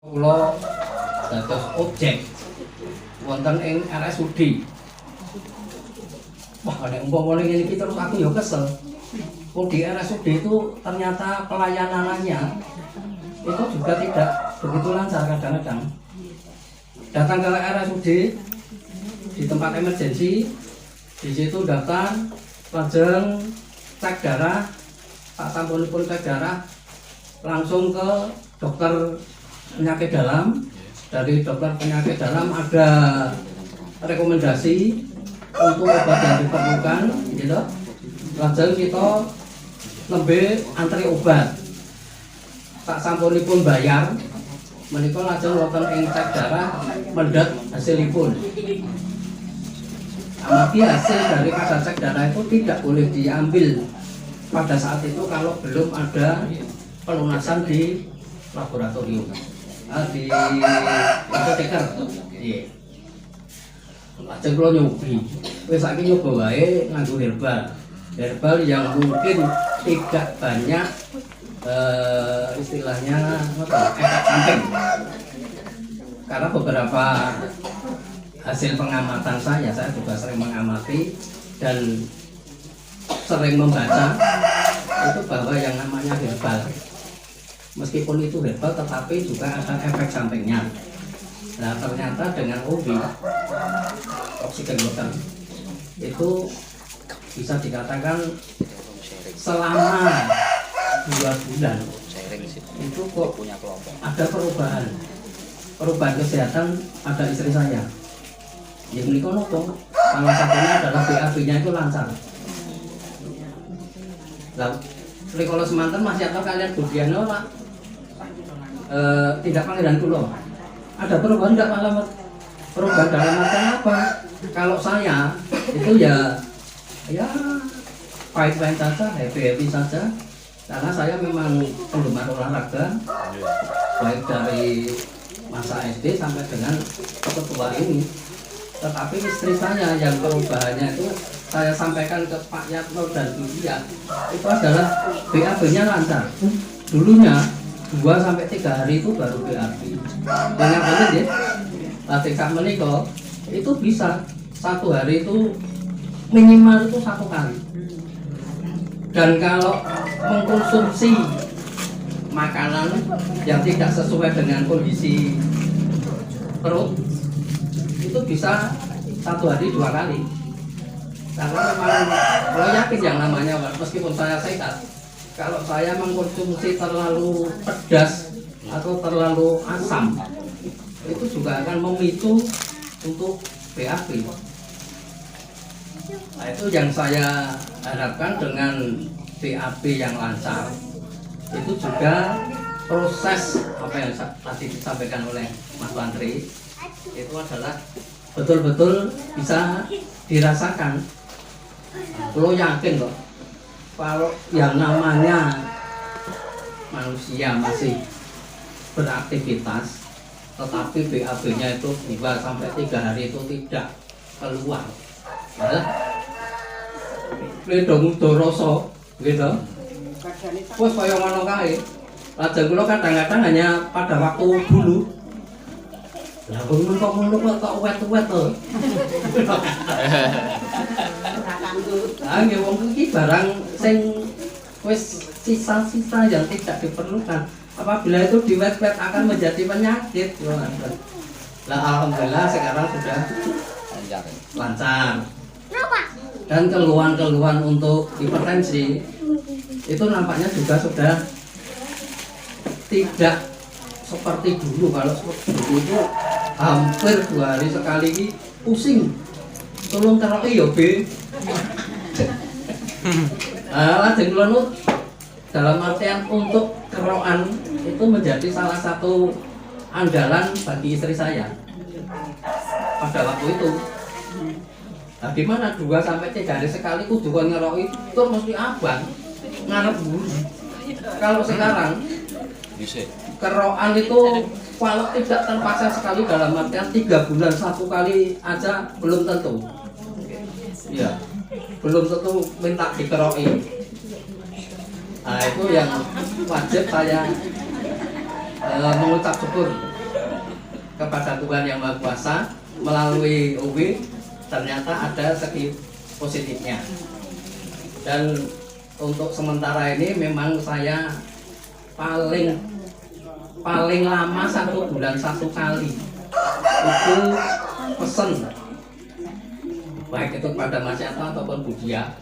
Kula dados objek wonten ing RSUD. Wah, nek umpama ngene iki terus aku ya kesel. Wong di RSUD itu ternyata pelayanannya itu juga tidak begitu lancar kadang-kadang. Datang ke RSUD di tempat emergensi, di situ daftar, lajeng cek darah, tak sampunipun cek darah langsung ke dokter penyakit dalam. Dari dokter penyakit dalam ada rekomendasi untuk obat yang diperlukan, gitu. Lajeng kita lebih antri obat. Tak sampunipun bayar, menika lajeng wonten ing cek darah mendhet hasilipun. Amati hasil daripada cek darah itu tidak boleh diambil pada saat itu kalau belum ada pelunasan di laboratorium, di apoteker. Iya. Lajeng kula nyobi, wis saiki nyoba wae nganggo herbal yang mungkin tidak banyak istilahnya efek samping. Karena beberapa hasil pengamatan saya juga sering mengamati dan sering membaca itu bahwa yang namanya herbal, meskipun itu herbal tetapi juga ada efek sampingnya. Nah, ternyata dengan OB, oksigen water, itu bisa dikatakan selama 2 bulan itu kok ada perubahan kesehatan pada istri saya. Ya menika nopo, salah satunya adalah BAB-nya itu lancar. Lah, kalau semanten masih atau kalian Budiano Pak? Tidak panggilan kula. Ada perubahan enggak malam? Perubahan dalam arti apa? Kalau saya itu ya fine-fine saja, happy-happy saja. Karena saya memang penggemar olahraga, baik dari masa SD sampai dengan ketua ini. Tetapi istri saya yang perubahannya itu saya sampaikan ke Pak Yatno dan Bu Dia, itu adalah BAB-nya lancar. Dulunya 2-3 hari itu baru BAB. Dengan benar ya, latih sak menika itu bisa 1 hari itu minimal itu 1 kali. Dan kalau mengkonsumsi makanan yang tidak sesuai dengan kondisi perut itu bisa 1 hari 2 kali. Karena memang kalau yakin yang namanya meskipun saya sehat, kalau saya mengkonsumsi terlalu pedas atau terlalu asam itu juga akan memicu untuk BAB. Nah, itu yang saya harapkan dengan BAB yang lancar. Itu juga proses apa yang tadi disampaikan oleh Mas Wantri itu adalah betul-betul bisa dirasakan. Lo yakin kok kalau yang namanya manusia masih beraktivitas tetapi BAB-nya itu 2-3 hari itu tidak keluar. Ya. Ledong doroso gitu. Wes kaya ngono kae. Lajeng kula kadang-kadang hanya pada waktu dulu. Lah ngono kok wet-wet to. Ah, nggih wong iki barang sing wis sisa-sisa yang tidak diperlukan. Apabila itu diwet-wet akan menjadi penyakit. Lah alhamdulillah sekarang sudah lancar. Dan keluhan-keluhan untuk hipertensi itu nampaknya juga sudah tidak seperti dulu. Kalau seperti dulu itu hampir 2 hari sekali ini pusing. Tolong keroki ya B. Lajeng kula nu dalam artian untuk kerokan itu menjadi salah satu andalan bagi istri saya pada waktu itu. Nah, gimana 2-3 hari sekali kudu kon ngeroki itu mesti abang ngarep buru. Kalau sekarang kerokan itu kalau tidak terpaksa sekali dalam artian 3 bulan 1 kali aja belum tentu. Ya, belum tentu minta dikeroki. Nah, itu yang wajib saya mengucap syukur kepada Tuhan Yang Maha Kuasa melalui UB ternyata ada segi positifnya. Dan untuk sementara ini memang saya paling lama 1 bulan 1 kali itu pesen, baik itu kepada Mas Yanto ataupun Budia,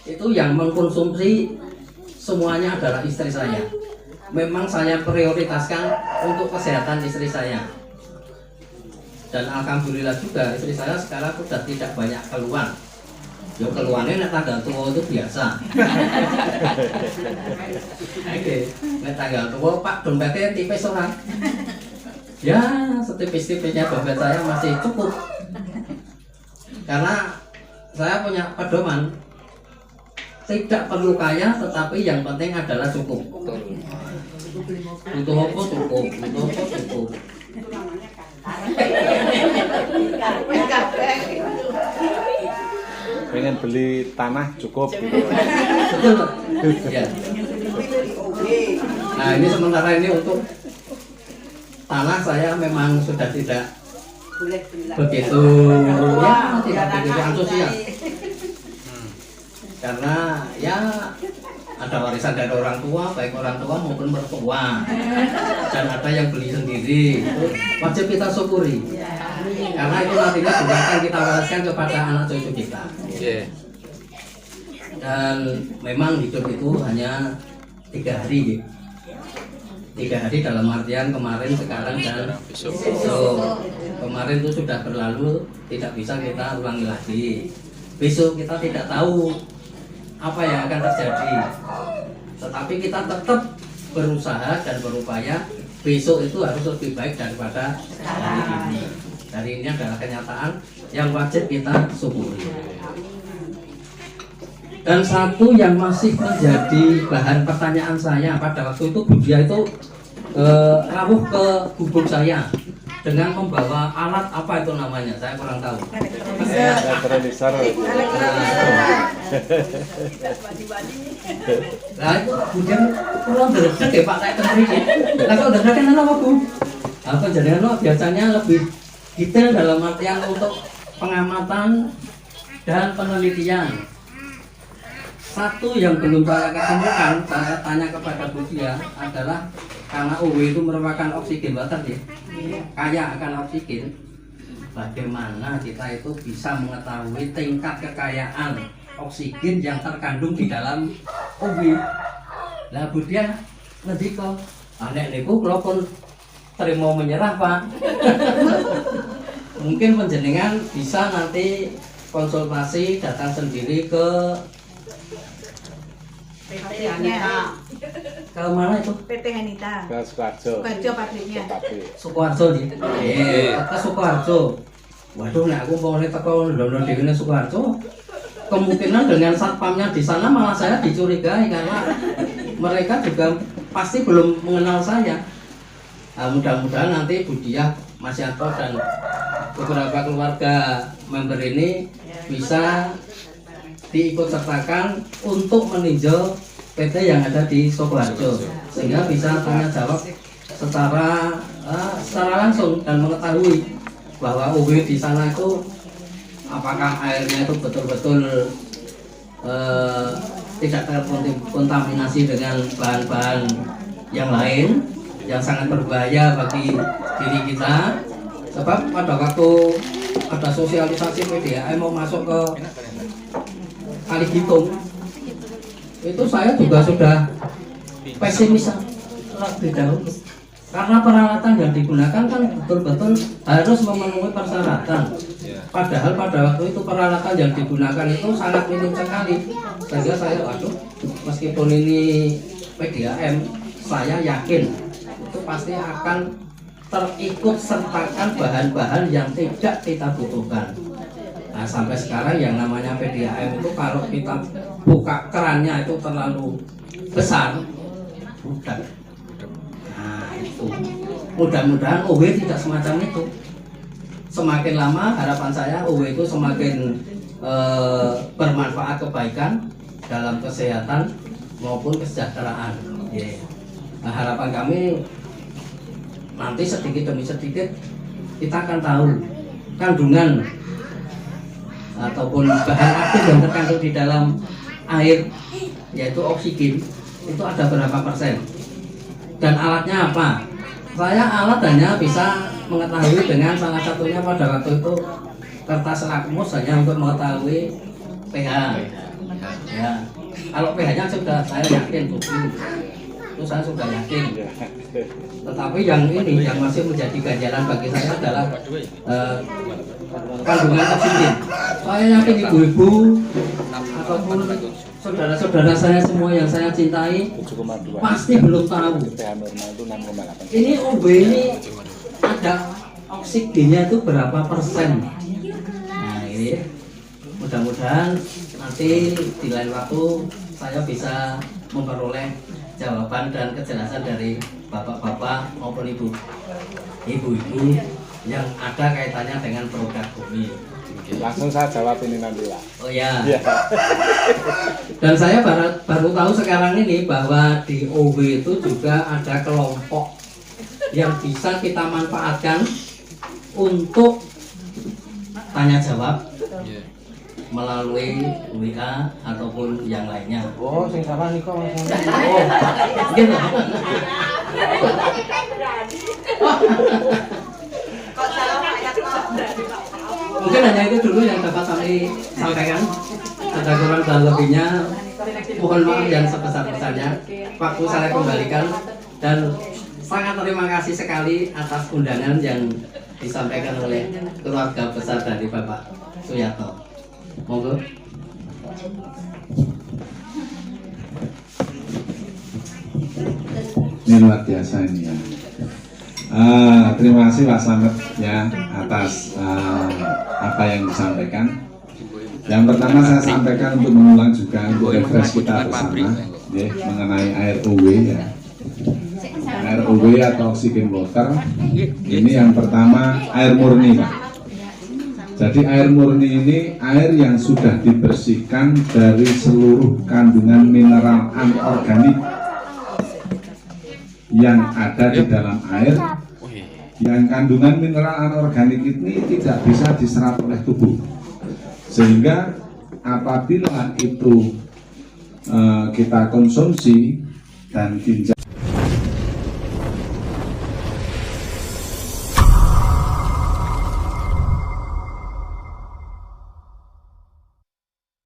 itu yang mengkonsumsi semuanya adalah istri saya. Memang saya prioritaskan untuk kesehatan istri saya. Dan alhamdulillah juga istri saya sekarang sudah tidak banyak keluhan. Ya keluhannya nek tanggal tua itu biasa. Oke, nek tanggal tua Pak dompetnya tipis orang. Ya setipis-tipisnya dompet saya masih cukup. Karena saya punya pedoman, tidak perlu kaya tetapi yang penting adalah cukup. Butuh apa cukup, butuh apa cukup. Pengen beli tanah cukup gitu. Betul. Ya. Nah ini sementara ini untuk tanah saya memang sudah tidak begitu ya tidak begitu antusias. Karena ya ada warisan dari orang tua, baik orang tua maupun mertua, dan ada yang beli sendiri, itu wajib kita syukuri. Karena itu nantinya juga akan kita wariskan kepada anak cucu kita. Dan memang hidup itu hanya 3 hari. 3 hari dalam artian kemarin, sekarang, dan besok. Kemarin itu sudah berlalu, tidak bisa kita ulangi lagi. Besok kita tidak tahu apa yang akan terjadi, tetapi kita tetap berusaha dan berupaya besok itu harus lebih baik daripada hari ini. Hari ini adalah kenyataan yang wajib kita syukuri. Dan satu yang masih menjadi bahan pertanyaan saya pada waktu itu, Budia itu rawuh ke gubuk saya dengan membawa alat apa itu namanya, saya kurang tahu. Nah itu kemudian kurang deredek ya Pak kayak tempat. Nah kalau deredek kan apa Bu? Apa jadinya lo biasanya lebih detail dalam artian untuk pengamatan dan penelitian. Satu yang belum saya ketemukan, saya tanya kepada Budia adalah karena UW itu merupakan oksigen water ya, kaya akan oksigen. Bagaimana kita itu bisa mengetahui tingkat kekayaan oksigen yang terkandung di dalam UW? Lah Budia ngendika, "Nek niku kula pun terima menyerah Pak." Mungkin panjenengan bisa nanti konsultasi datang sendiri ke PT Hanita. ke mana itu? PT Hanita. Ke Sukoharjo. Sukoharjo pabriknya. Sukoharjo nih. Ke Sukoharjo. Waduh, nek aku mau teko ndono dhewe nang Sukoharjo, kemungkinan dengan satpamnya di sana malah saya dicurigai karena mereka juga pasti belum mengenal saya. Nah, mudah-mudahan nanti Budia, Mas Yanto dan beberapa keluarga member ini bisa diikut sertakan untuk meninjau PT yang ada di Sukoharjo, sehingga bisa tanya jawab secara langsung dan mengetahui bahwa UB di sana itu apakah airnya itu betul-betul tidak terkontaminasi dengan bahan-bahan yang lain yang sangat berbahaya bagi diri kita. Sebab pada waktu ada sosialisasi PDAM mau masuk ke Kali Gitung, itu saya juga sudah pesimis lebih dahulu karena peralatan yang digunakan kan betul-betul harus memenuhi persyaratan. Padahal pada waktu itu peralatan yang digunakan itu sangat minim sekali, sehingga saya waduh, meskipun ini PDAM, saya yakin itu pasti akan terikut sertakan bahan-bahan yang tidak kita butuhkan. Nah sampai sekarang yang namanya PDAM itu kalau kita buka kerannya itu terlalu besar, udah. Nah itu mudah-mudahan OW tidak semacam itu. Semakin lama harapan saya OW itu semakin bermanfaat kebaikan dalam kesehatan maupun kesejahteraan. Nah harapan kami nanti sedikit demi sedikit kita akan tahu kandungan ataupun bahan aktif yang terkandung di dalam air, yaitu oksigen, itu ada berapa persen. Dan alatnya apa? Saya alat hanya bisa mengetahui dengan salah satunya pada waktu itu kertas lakmus, hanya untuk mengetahui pH. Ya, kalau pH-nya sudah saya yakin 7, itu saya sudah yakin. Tetapi yang ini yang masih menjadi ganjalan bagi saya adalah kandungan oksigen. Saya yakin ibu-ibu ataupun saudara-saudara saya semua yang saya cintai 7,2. pasti belum tahu. pH normal itu 6,8. Ini OB ini ada oksigennya itu berapa persen? Nah ini mudah-mudahan nanti di lain waktu saya bisa memperoleh jawaban dan kejelasan dari bapak-bapak maupun ibu-ibu yang ada kaitannya dengan produk bumi. Langsung saya jawab ini nanti lah. Oh ya. Iya. Dan saya baru tahu sekarang ini bahwa di OB itu juga ada kelompok yang bisa kita manfaatkan untuk tanya jawab melalui WA ataupun yang lainnya. Oh, sing salah nih kok. Oh, gitu. Mungkin hanya itu dulu yang dapat kami sampaikan. Ada kurang dan lebihnya, mohon maaf yang sebesar-besarnya. Waktu saya kembalikan dan sangat terima kasih sekali atas undangan yang disampaikan oleh keluarga besar dari Bapak Suyarto. Monggo. Ini luar biasa ini ya. Terima kasih Pak Slamet ya atas apa yang disampaikan. Yang pertama saya sampaikan untuk mengulang juga untuk refresh kita bersama ya, mengenai air OW ya. Air OW atau oxygen water. Ini yang pertama air murni Pak. Jadi air murni ini air yang sudah dibersihkan dari seluruh kandungan mineral anorganik yang ada di dalam air, yang kandungan mineral anorganik ini tidak bisa diserap oleh tubuh, sehingga apabila itu kita konsumsi dan ginjal